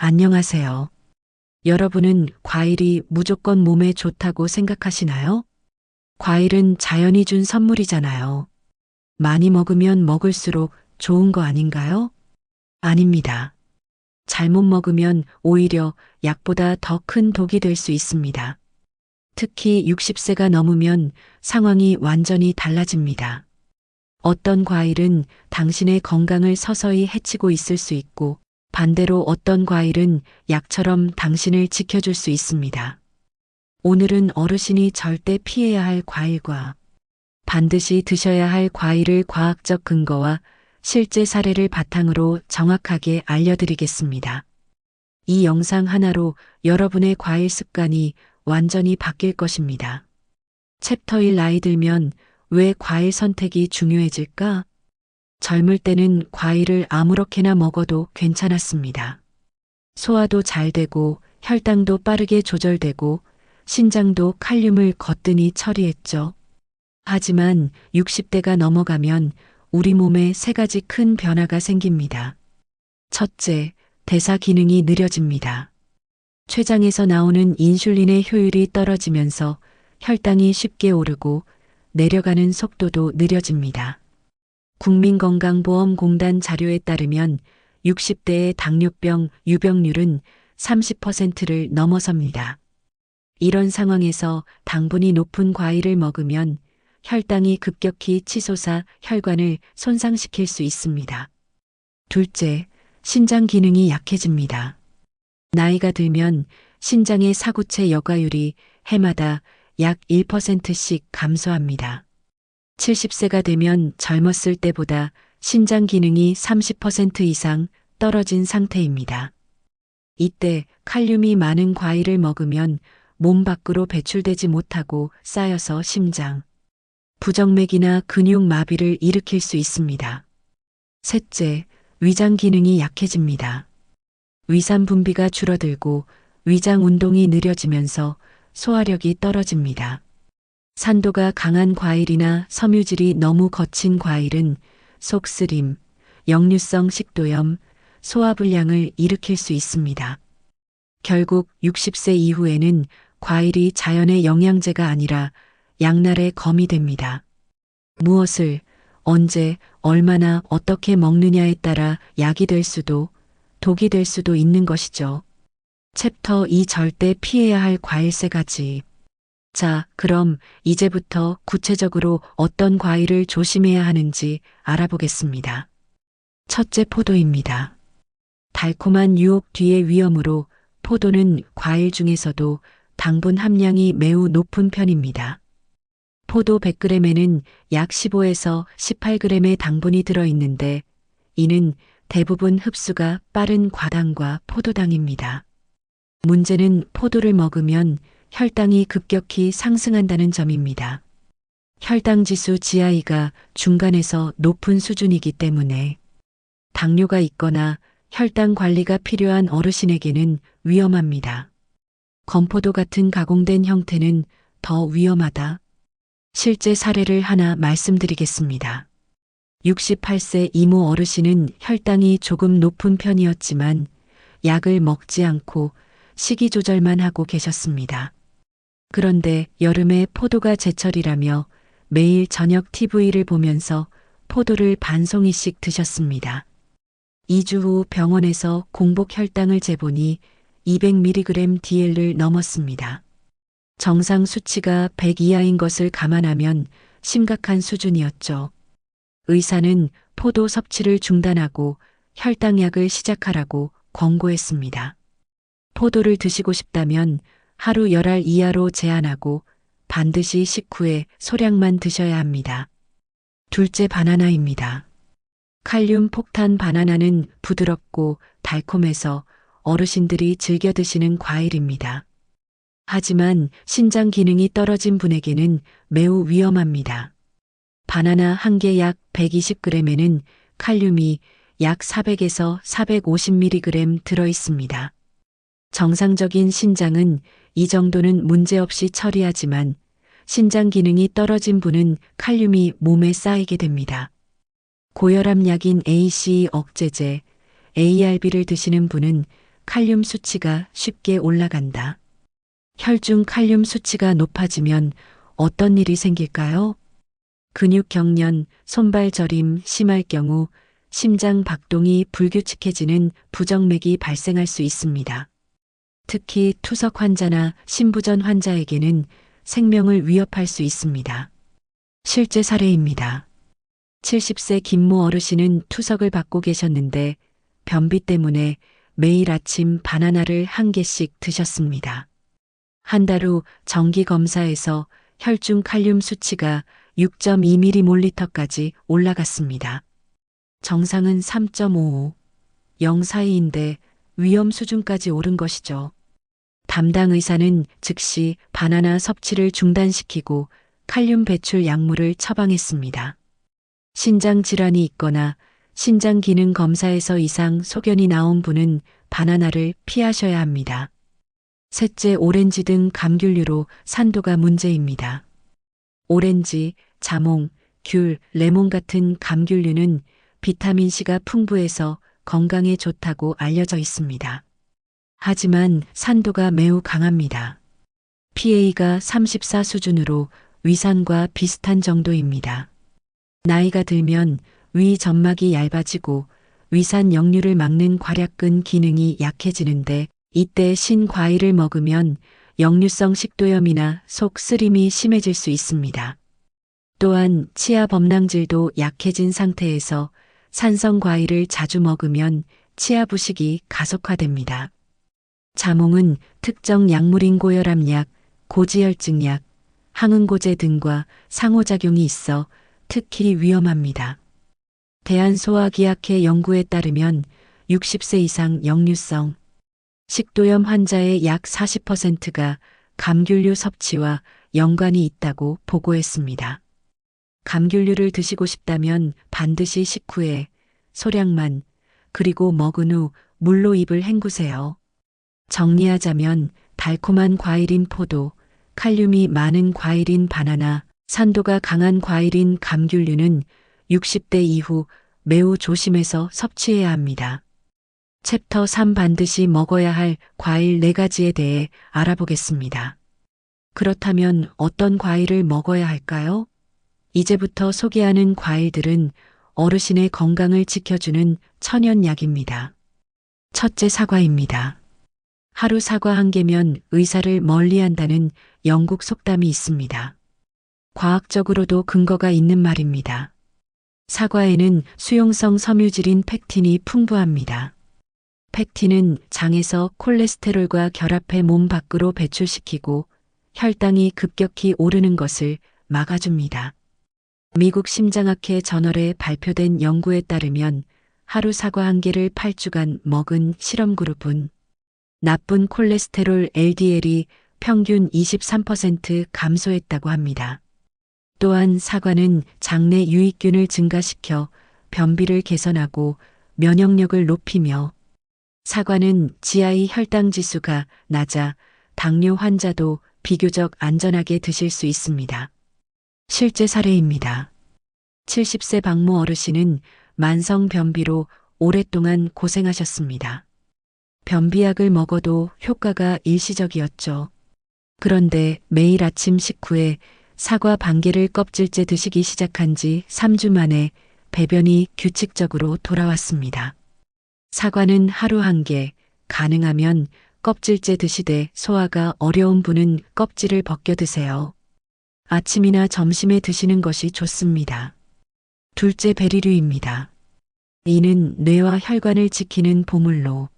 안녕하세요. 여러분은 과일이 무조건 몸에 좋다고 생각하시나요? 과일은 자연이 준 선물이잖아요. 많이 먹으면 먹을수록 좋은 거 아닌가요? 아닙니다. 잘못 먹으면 오히려 약보다 더 큰 독이 될 수 있습니다. 특히 60세가 넘으면 상황이 완전히 달라집니다. 어떤 과일은 당신의 건강을 서서히 해치고 있을 수 있고, 반대로 어떤 과일은 약처럼 당신을 지켜줄 수 있습니다. 오늘은 어르신이 절대 피해야 할 과일과 반드시 드셔야 할 과일을 과학적 근거와 실제 사례를 바탕으로 정확하게 알려드리겠습니다. 이 영상 하나로 여러분의 과일 습관이 완전히 바뀔 것입니다. 챕터 1 나이 들면 왜 과일 선택이 중요해질까? 젊을 때는 과일을 아무렇게나 먹어도 괜찮았습니다. 소화도 잘 되고 혈당도 빠르게 조절되고 신장도 칼륨을 거뜬히 처리했죠. 하지만 60대가 넘어가면 우리 몸에 세 가지 큰 변화가 생깁니다. 첫째, 대사 기능이 느려집니다. 췌장에서 나오는 인슐린의 효율이 떨어지면서 혈당이 쉽게 오르고 내려가는 속도도 느려집니다. 국민건강보험공단 자료에 따르면 60대의 당뇨병 유병률은 30%를 넘어섭니다. 이런 상황에서 당분이 높은 과일을 먹으면 혈당이 급격히 치솟아 혈관을 손상시킬 수 있습니다. 둘째, 신장 기능이 약해집니다. 나이가 들면 신장의 사구체 여과율이 해마다 약 1%씩 감소합니다. 70세가 되면 젊었을 때보다 신장 기능이 30% 이상 떨어진 상태입니다. 이때 칼륨이 많은 과일을 먹으면 몸 밖으로 배출되지 못하고 쌓여서 심장, 부정맥이나 근육 마비를 일으킬 수 있습니다. 셋째, 위장 기능이 약해집니다. 위산 분비가 줄어들고 위장 운동이 느려지면서 소화력이 떨어집니다. 산도가 강한 과일이나 섬유질이 너무 거친 과일은 속쓰림, 역류성 식도염, 소화불량을 일으킬 수 있습니다. 결국 60세 이후에는 과일이 자연의 영양제가 아니라 양날의 검이 됩니다. 무엇을, 언제, 얼마나 어떻게 먹느냐에 따라 약이 될 수도 독이 될 수도 있는 것이죠. 챕터 2 절대 피해야 할 과일 세 가지. 자, 그럼 이제부터 구체적으로 어떤 과일을 조심해야 하는지 알아보겠습니다. 첫째, 포도입니다. 달콤한 유혹 뒤의 위험으로 포도는 과일 중에서도 당분 함량이 매우 높은 편입니다. 포도 100g에는 약 15에서 18g의 당분이 들어있는데 이는 대부분 흡수가 빠른 과당과 포도당입니다. 문제는 포도를 먹으면 혈당이 급격히 상승한다는 점입니다. 혈당 지수 GI가 중간에서 높은 수준이기 때문에 당뇨가 있거나 혈당 관리가 필요한 어르신에게는 위험합니다. 건포도 같은 가공된 형태는 더 위험하다. 실제 사례를 하나 말씀드리겠습니다. 68세 이모 어르신은 혈당이 조금 높은 편이었지만 약을 먹지 않고 식이 조절만 하고 계셨습니다. 그런데 여름에 포도가 제철이라며 매일 저녁 TV를 보면서 포도를 반 송이씩 드셨습니다. 2주 후 병원에서 공복 혈당을 재보니 200mg DL을 넘었습니다. 정상 수치가 100 이하인 것을 감안하면 심각한 수준이었죠. 의사는 포도 섭취를 중단하고 혈당약을 시작하라고 권고했습니다. 포도를 드시고 싶다면 하루 10알 이하로 제한하고 반드시 식후에 소량만 드셔야 합니다. 둘째, 바나나입니다. 칼륨 폭탄 바나나는 부드럽고 달콤해서 어르신들이 즐겨 드시는 과일입니다. 하지만 신장 기능이 떨어진 분에게는 매우 위험합니다. 바나나 한 개 약 120g에는 칼륨이 약 400에서 450mg 들어 있습니다. 정상적인 신장은 이 정도는 문제없이 처리하지만 신장 기능이 떨어진 분은 칼륨이 몸에 쌓이게 됩니다. 고혈압 약인 ACE 억제제, ARB를 드시는 분은 칼륨 수치가 쉽게 올라간다. 혈중 칼륨 수치가 높아지면 어떤 일이 생길까요? 근육 경련, 손발 저림 심할 경우 심장 박동이 불규칙해지는 부정맥이 발생할 수 있습니다. 특히 투석 환자나 심부전 환자에게는 생명을 위협할 수 있습니다. 실제 사례입니다. 70세 김모 어르신은 투석을 받고 계셨는데 변비 때문에 매일 아침 바나나를 한 개씩 드셨습니다. 한 달 후 정기 검사에서 혈중 칼륨 수치가 6.2mm몰리터까지 올라갔습니다. 정상은 3.55, 0 사이인데 위험 수준까지 오른 것이죠. 담당 의사는 즉시 바나나 섭취를 중단시키고 칼륨 배출 약물을 처방했습니다. 신장 질환이 있거나 신장 기능 검사에서 이상 소견이 나온 분은 바나나를 피하셔야 합니다. 셋째, 오렌지 등 감귤류로 산도가 문제입니다. 오렌지, 자몽, 귤, 레몬 같은 감귤류는 비타민C가 풍부해서 건강에 좋다고 알려져 있습니다. 하지만 산도가 매우 강합니다. pA가 34 수준으로 위산과 비슷한 정도입니다. 나이가 들면 위 점막이 얇아지고 위산 역류를 막는 괄약근 기능이 약해지는데 이때 신과일을 먹으면 역류성 식도염이나 속 쓰림이 심해질 수 있습니다. 또한 치아 범랑질도 약해진 상태에서 산성 과일을 자주 먹으면 치아 부식이 가속화됩니다. 자몽은 특정 약물인 고혈압약, 고지혈증약, 항응고제 등과 상호작용이 있어 특히 위험합니다. 대한소화기학회 연구에 따르면 60세 이상 역류성 식도염 환자의 약 40%가 감귤류 섭취와 연관이 있다고 보고했습니다. 감귤류를 드시고 싶다면 반드시 식후에 소량만, 그리고 먹은 후 물로 입을 헹구세요. 정리하자면 달콤한 과일인 포도, 칼륨이 많은 과일인 바나나, 산도가 강한 과일인 감귤류는 60대 이후 매우 조심해서 섭취해야 합니다. 챕터 3 반드시 먹어야 할 과일 4가지에 대해 알아보겠습니다. 그렇다면 어떤 과일을 먹어야 할까요? 이제부터 소개하는 과일들은 어르신의 건강을 지켜주는 천연약입니다. 첫째, 사과입니다. 하루 사과 한 개면 의사를 멀리한다는 영국 속담이 있습니다. 과학적으로도 근거가 있는 말입니다. 사과에는 수용성 섬유질인 펙틴이 풍부합니다. 펙틴은 장에서 콜레스테롤과 결합해 몸 밖으로 배출시키고 혈당이 급격히 오르는 것을 막아줍니다. 미국 심장학회 저널에 발표된 연구에 따르면 하루 사과 한 개를 8주간 먹은 실험 그룹은 나쁜 콜레스테롤 LDL이 평균 23% 감소했다고 합니다. 또한 사과는 장내 유익균을 증가시켜 변비를 개선하고 면역력을 높이며 사과는 GI 혈당 지수가 낮아 당뇨 환자도 비교적 안전하게 드실 수 있습니다. 실제 사례입니다. 70세 박모 어르신은 만성 변비로 오랫동안 고생하셨습니다. 변비약을 먹어도 효과가 일시적이었죠. 그런데 매일 아침 식후에 사과 반 개를 껍질째 드시기 시작한 지 3주 만에 배변이 규칙적으로 돌아왔습니다. 사과는 하루 한 개, 가능하면 껍질째 드시되 소화가 어려운 분은 껍질을 벗겨 드세요. 아침이나 점심에 드시는 것이 좋습니다. 둘째, 베리류입니다. 이는 뇌와 혈관을 지키는 보물로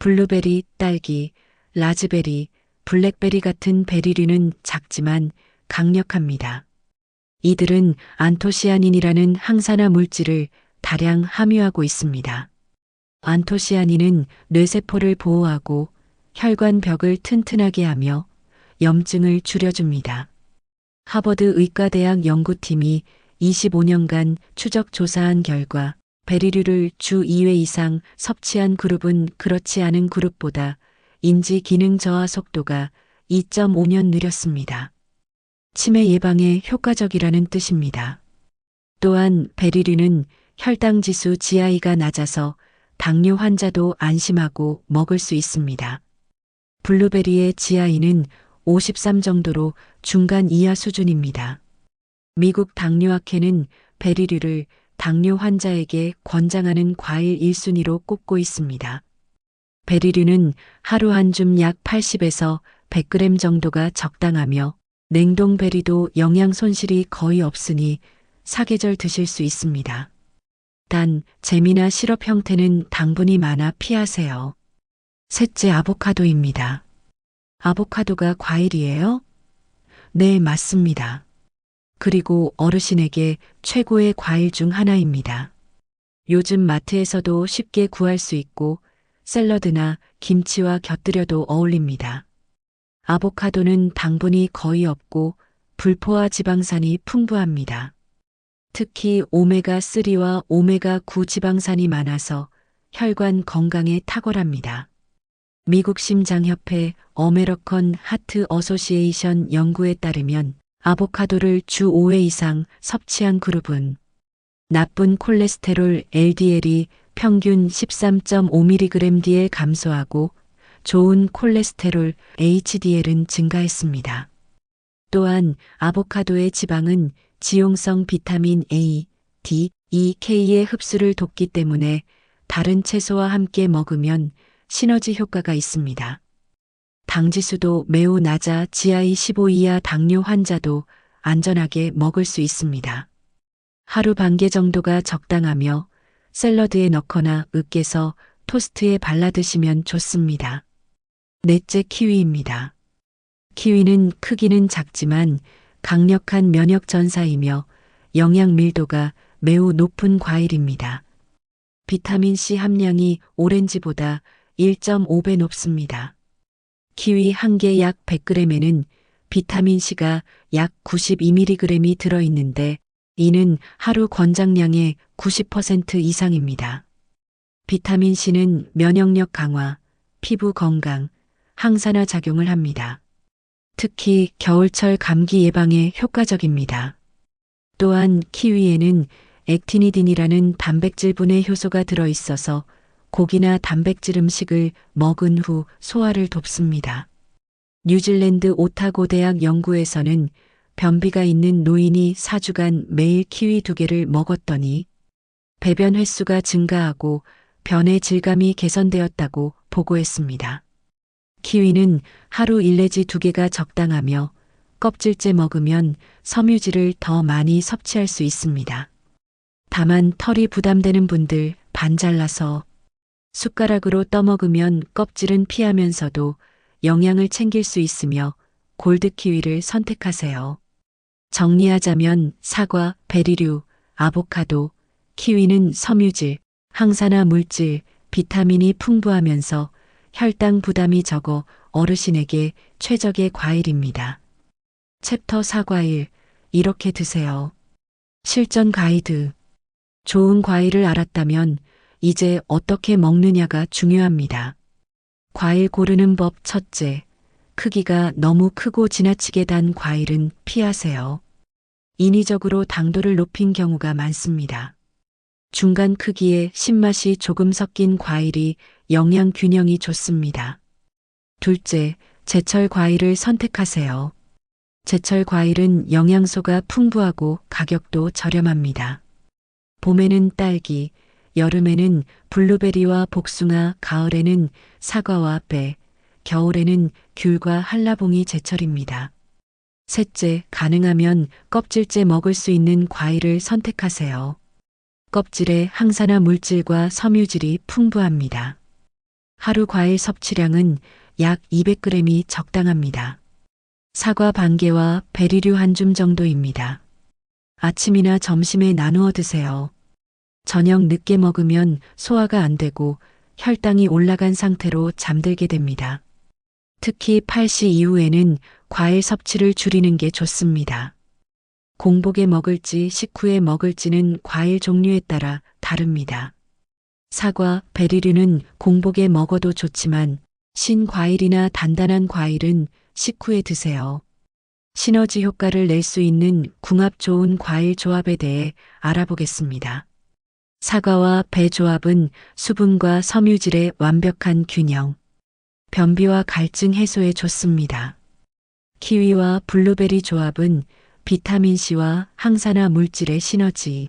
블루베리, 딸기, 라즈베리, 블랙베리 같은 베리류는 작지만 강력합니다. 이들은 안토시아닌이라는 항산화 물질을 다량 함유하고 있습니다. 안토시아닌은 뇌세포를 보호하고 혈관 벽을 튼튼하게 하며 염증을 줄여줍니다. 하버드 의과대학 연구팀이 25년간 추적 조사한 결과 베리류를 주 2회 이상 섭취한 그룹은 그렇지 않은 그룹보다 인지 기능 저하 속도가 2.5년 느렸습니다. 치매 예방에 효과적이라는 뜻입니다. 또한 베리류는 혈당 지수 GI가 낮아서 당뇨 환자도 안심하고 먹을 수 있습니다. 블루베리의 GI는 53 정도로 중간 이하 수준입니다. 미국 당뇨학회는 베리류를 당뇨 환자에게 권장하는 과일 1순위로 꼽고 있습니다. 베리류는 하루 한 줌 약 80에서 100g 정도가 적당하며 냉동 베리도 영양 손실이 거의 없으니 사계절 드실 수 있습니다. 단, 잼이나 시럽 형태는 당분이 많아 피하세요. 셋째, 아보카도입니다. 아보카도가 과일이에요? 네, 맞습니다. 그리고 어르신에게 최고의 과일 중 하나입니다. 요즘 마트에서도 쉽게 구할 수 있고 샐러드나 김치와 곁들여도 어울립니다. 아보카도는 당분이 거의 없고 불포화 지방산이 풍부합니다. 특히 오메가3와 오메가9 지방산이 많아서 혈관 건강에 탁월합니다. 미국 심장협회 어메리컨 하트 어소시에이션 연구에 따르면 아보카도를 주 5회 이상 섭취한 그룹은 나쁜 콜레스테롤 LDL이 평균 13.5mg/dl 감소하고 좋은 콜레스테롤 HDL은 증가했습니다. 또한 아보카도의 지방은 지용성 비타민 A, D, E, K의 흡수를 돕기 때문에 다른 채소와 함께 먹으면 시너지 효과가 있습니다. 당지수도 매우 낮아 GI 15 이하 당뇨 환자도 안전하게 먹을 수 있습니다. 하루 반 개 정도가 적당하며 샐러드에 넣거나 으깨서 토스트에 발라 드시면 좋습니다. 넷째, 키위입니다. 키위는 크기는 작지만 강력한 면역 전사이며 영양 밀도가 매우 높은 과일입니다. 비타민C 함량이 오렌지보다 1.5배 높습니다. 키위 한 개 약 100g에는 비타민C가 약 92mg이 들어있는데 이는 하루 권장량의 90% 이상입니다. 비타민C는 면역력 강화, 피부 건강, 항산화 작용을 합니다. 특히 겨울철 감기 예방에 효과적입니다. 또한 키위에는 액티니딘이라는 단백질분해 효소가 들어있어서 고기나 단백질 음식을 먹은 후 소화를 돕습니다. 뉴질랜드 오타고 대학 연구에서는 변비가 있는 노인이 4주간 매일 키위 2개를 먹었더니 배변 횟수가 증가하고 변의 질감이 개선되었다고 보고했습니다. 키위는 하루 1 내지 2개가 적당하며 껍질째 먹으면 섬유질을 더 많이 섭취할 수 있습니다. 다만 털이 부담되는 분들 반 잘라서 숟가락으로 떠먹으면 껍질은 피하면서도 영양을 챙길 수 있으며 골드 키위를 선택하세요. 정리하자면 사과, 베리류, 아보카도, 키위는 섬유질, 항산화 물질, 비타민이 풍부하면서 혈당 부담이 적어 어르신에게 최적의 과일입니다. 챕터 4과일, 이렇게 드세요. 실전 가이드. 좋은 과일을 알았다면 이제 어떻게 먹느냐가 중요합니다. 과일 고르는 법 첫째, 크기가 너무 크고 지나치게 단 과일은 피하세요. 인위적으로 당도를 높인 경우가 많습니다. 중간 크기의 신맛이 조금 섞인 과일이 영양 균형이 좋습니다. 둘째, 제철 과일을 선택하세요. 제철 과일은 영양소가 풍부하고 가격도 저렴합니다. 봄에는 딸기, 여름에는 블루베리와 복숭아, 가을에는 사과와 배, 겨울에는 귤과 한라봉이 제철입니다. 셋째, 가능하면 껍질째 먹을 수 있는 과일을 선택하세요. 껍질에 항산화 물질과 섬유질이 풍부합니다. 하루 과일 섭취량은 약 200g이 적당합니다. 사과 반 개와 베리류 한 줌 정도입니다. 아침이나 점심에 나누어 드세요. 저녁 늦게 먹으면 소화가 안 되고 혈당이 올라간 상태로 잠들게 됩니다. 특히 8시 이후에는 과일 섭취를 줄이는 게 좋습니다. 공복에 먹을지 식후에 먹을지는 과일 종류에 따라 다릅니다. 사과, 베리류는 공복에 먹어도 좋지만 신과일이나 단단한 과일은 식후에 드세요. 시너지 효과를 낼 수 있는 궁합 좋은 과일 조합에 대해 알아보겠습니다. 사과와 배 조합은 수분과 섬유질의 완벽한 균형, 변비와 갈증 해소에 좋습니다. 키위와 블루베리 조합은 비타민C와 항산화 물질의 시너지,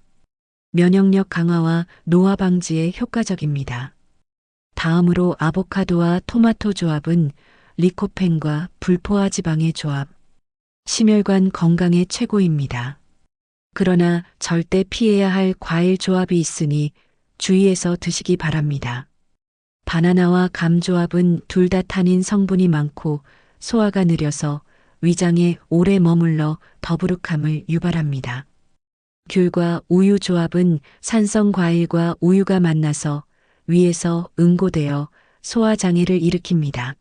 면역력 강화와 노화 방지에 효과적입니다. 다음으로 아보카도와 토마토 조합은 리코펜과 불포화 지방의 조합, 심혈관 건강에 최고입니다. 그러나 절대 피해야 할 과일 조합이 있으니 주의해서 드시기 바랍니다. 바나나와 감 조합은 둘 다 타닌 성분이 많고 소화가 느려서 위장에 오래 머물러 더부룩함을 유발합니다. 귤과 우유 조합은 산성 과일과 우유가 만나서 위에서 응고되어 소화장애를 일으킵니다.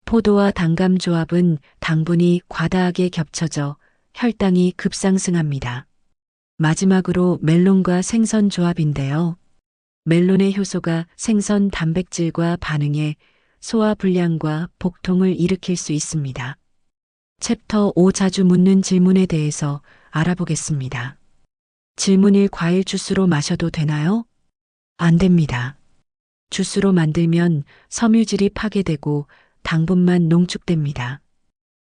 포도와 단감 조합은 당분이 과다하게 겹쳐져 혈당이 급상승합니다. 마지막으로 멜론과 생선 조합인데요. 멜론의 효소가 생선 단백질과 반응해 소화 불량과 복통을 일으킬 수 있습니다. 챕터 5 자주 묻는 질문에 대해서 알아보겠습니다. 질문 1 과일 주스로 마셔도 되나요? 안 됩니다. 주스로 만들면 섬유질이 파괴되고 당분만 농축됩니다.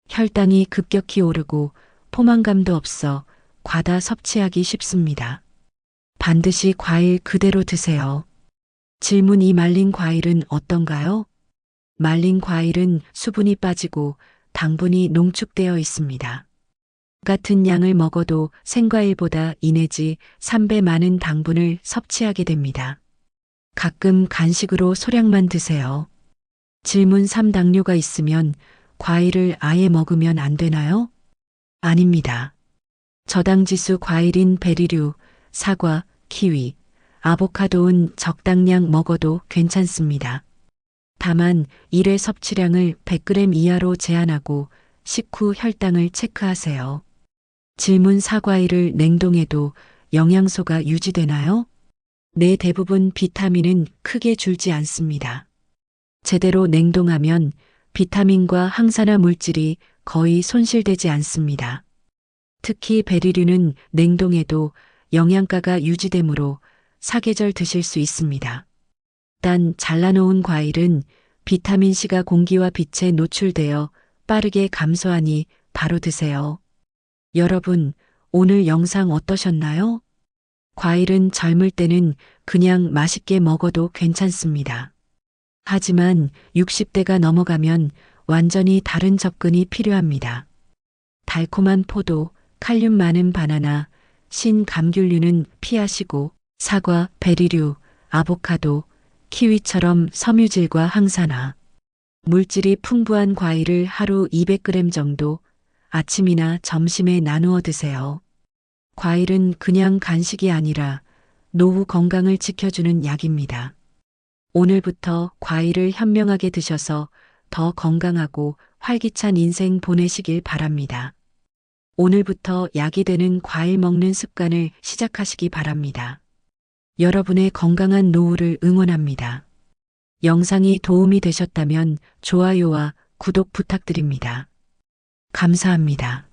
혈당이 급격히 오르고 포만감도 없어 과다 섭취하기 쉽습니다. 반드시 과일 그대로 드세요. 질문 2 말린 과일은 어떤가요? 말린 과일은 수분이 빠지고 당분이 농축되어 있습니다. 같은 양을 먹어도 생과일보다 2 내지 3배 많은 당분을 섭취하게 됩니다. 가끔 간식으로 소량만 드세요. 질문 3 당뇨가 있으면 과일을 아예 먹으면 안 되나요? 아닙니다. 저당지수 과일인 베리류, 사과, 키위, 아보카도는 적당량 먹어도 괜찮습니다. 다만 1회 섭취량을 100g 이하로 제한하고 식후 혈당을 체크하세요. 질문 4 과일을 냉동해도 영양소가 유지되나요? 네, 대부분 비타민은 크게 줄지 않습니다. 제대로 냉동하면 비타민과 항산화 물질이 거의 손실되지 않습니다. 특히 베리류는 냉동해도 영양가가 유지되므로 사계절 드실 수 있습니다. 단 잘라놓은 과일은 비타민C가 공기와 빛에 노출되어 빠르게 감소하니 바로 드세요. 여러분, 오늘 영상 어떠셨나요? 과일은 젊을 때는 그냥 맛있게 먹어도 괜찮습니다. 하지만 60대가 넘어가면 완전히 다른 접근이 필요합니다. 달콤한 포도, 칼륨 많은 바나나, 신감귤류는 피하시고 사과, 베리류, 아보카도, 키위처럼 섬유질과 항산화, 물질이 풍부한 과일을 하루 200g 정도 아침이나 점심에 나누어 드세요. 과일은 그냥 간식이 아니라 노후 건강을 지켜주는 약입니다. 오늘부터 과일을 현명하게 드셔서 더 건강하고 활기찬 인생 보내시길 바랍니다. 오늘부터 약이 되는 과일 먹는 습관을 시작하시기 바랍니다. 여러분의 건강한 노후를 응원합니다. 영상이 도움이 되셨다면 좋아요와 구독 부탁드립니다. 감사합니다.